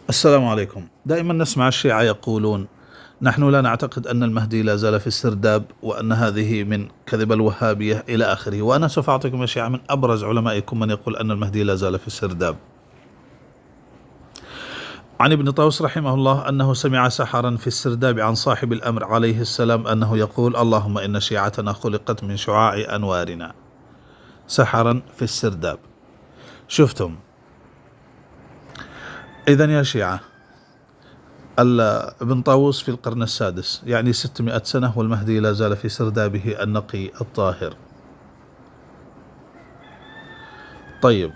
السلام عليكم. دائما نسمع الشيعة يقولون: نحن لا نعتقد أن المهدي لا زال في السرداب، وأن هذه من كذب الوهابية إلى آخره. وأنا سوف أعطيكم الشيعة من أبرز علمائكم من يقول أن المهدي لا زال في السرداب. عن ابن طاووس رحمه الله أنه سمع سحرا في السرداب عن صاحب الأمر عليه السلام أنه يقول: اللهم إن شيعتنا خلقت من شعاع أنوارنا. سحرا في السرداب. شفتم؟ إذن يا شيعة، ابن طاووس في القرن السادس، يعني 600 سنة، والمهدي لا زال في سردابه النقي الطاهر. طيب،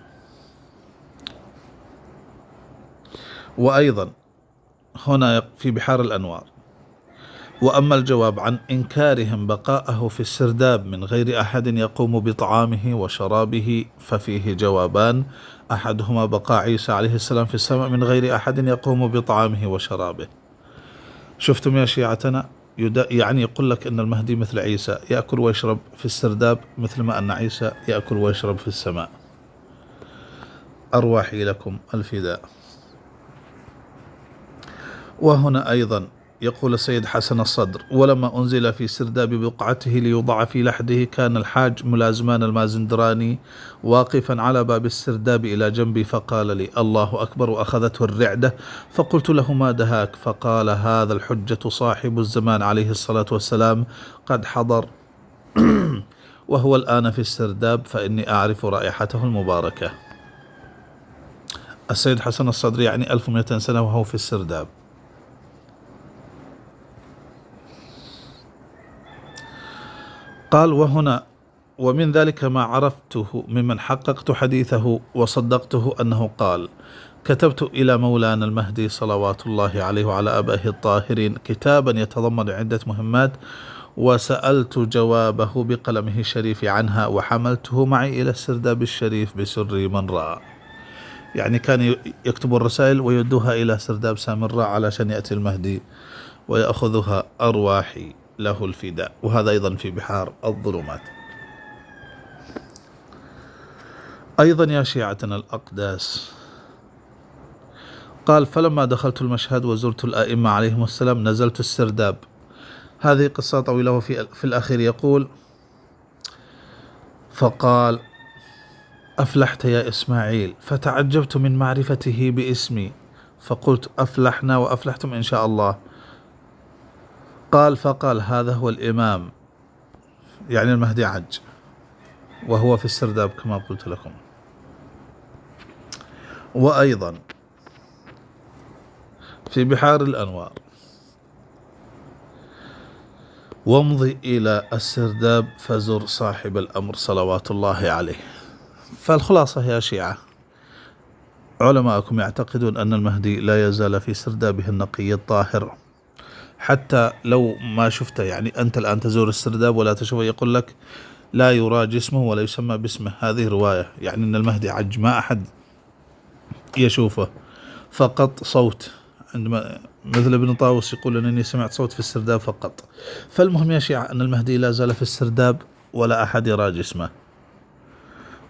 وأيضا هنا في بحار الأنوار: وأما الجواب عن إنكارهم بقاءه في السرداب من غير أحد يقوم بطعامه وشرابه ففيه جوابان: أحدهما بقاء عيسى عليه السلام في السماء من غير أحد يقوم بطعامه وشرابه. شفتم يا شيعتنا؟ يعني يقول لك أن المهدي مثل عيسى، يأكل ويشرب في السرداب مثل ما أن عيسى يأكل ويشرب في السماء. أرواحي لكم الفداء. وهنا أيضا يقول السيد حسن الصدر: ولما أنزل في سرداب بقعته ليوضع في لحده، كان الحاج ملازمان المازندراني واقفا على باب السرداب إلى جنبي، فقال لي: الله أكبر، وأخذته الرعدة. فقلت له: ما دهاك؟ فقال: هذا الحجة صاحب الزمان عليه الصلاة والسلام قد حضر وهو الآن في السرداب، فإني أعرف رائحته المباركة. السيد حسن الصدر يعني 1200 سنة وهو في السرداب. قال: وهنا ومن ذلك ما عرفته ممن حققت حديثه وصدقته أنه قال: كتبت إلى مولانا المهدي صلوات الله عليه وعلى آبائه الطاهرين كتابا يتضمن عدة مهمات، وسألت جوابه بقلمه الشريف عنها، وحملته معي إلى السرداب الشريف بسر من رأى. يعني كان يكتب الرسائل ويدوها إلى سرداب سامراء علشان يأتي المهدي ويأخذها. أرواحي له الفداء. وهذا أيضا في بحار الظلمات. أيضا يا شيعتنا الأقداس، قال: فلما دخلت المشهد وزرت الآئمة عليهم السلام نزلت السرداب. هذه قصة طويلة. وفي الأخير يقول: فقال: أفلحت يا إسماعيل، فتعجبت من معرفته باسمي، فقلت: أفلحنا وأفلحتم إن شاء الله. فقال: هذا هو الإمام، يعني المهدي عج، وهو في السرداب كما قلت لكم. وأيضا في بحار الأنوار: وامضي إلى السرداب فزر صاحب الأمر صلوات الله عليه. فالخلاصة يا شيعة، علماءكم يعتقدون أن المهدي لا يزال في سردابه النقي الطاهر، حتى لو ما شفته. يعني أنت الآن تزور السرداب ولا تشوفه، يقول لك لا يرى جسمه ولا يسمى باسمه. هذه رواية، يعني أن المهدي عج، ما أحد يشوفه، فقط صوت. عندما مثل ابن طاووس يقول أنني سمعت صوت في السرداب فقط. فالمهم يا شيعة أن المهدي لا زال في السرداب ولا أحد يرى جسمه،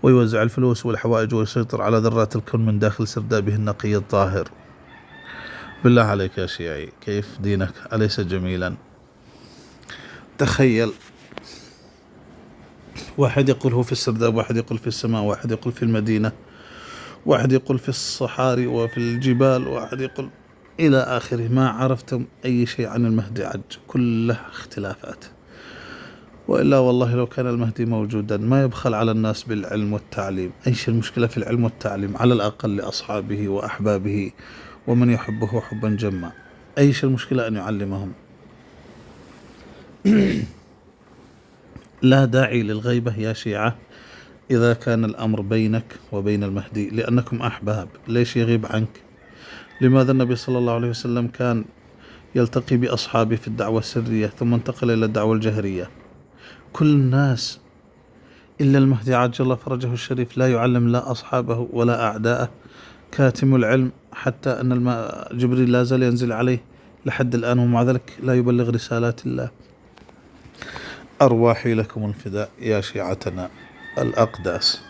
ويوزع الفلوس والحوائج ويسيطر على ذرات الكون من داخل سردابه النقي الطاهر. بالله عليك يا شيعي، كيف دينك أليس جميلا؟ تخيل، واحد يقول هو في السرداب، واحد يقول في السماء، واحد يقول في المدينة، واحد يقول في الصحاري وفي الجبال، واحد يقول إلى آخره. ما عرفتم أي شيء عن المهدي عج، كلها اختلافات. وإلا والله لو كان المهدي موجودا ما يبخل على الناس بالعلم والتعليم. أيش المشكلة في العلم والتعليم؟ على الأقل لأصحابه وأحبابه ومن يحبه حبا جما. أيش المشكلة أن يعلمهم؟ لا داعي للغيبة يا شيعة إذا كان الأمر بينك وبين المهدي، لأنكم أحباب. ليش يغيب عنك؟ لماذا النبي صلى الله عليه وسلم كان يلتقي بأصحابه في الدعوة السرية ثم انتقل إلى الدعوة الجهرية؟ كل الناس إلا المهدي عجل الله فرجه الشريف لا يعلم لا أصحابه ولا أعداءه. كاتم العلم، حتى أن جبريل لا زال ينزل عليه لحد الآن، ومع ذلك لا يبلغ رسالات الله. أرواحي لكم الفداء يا شيعتنا الأقداس.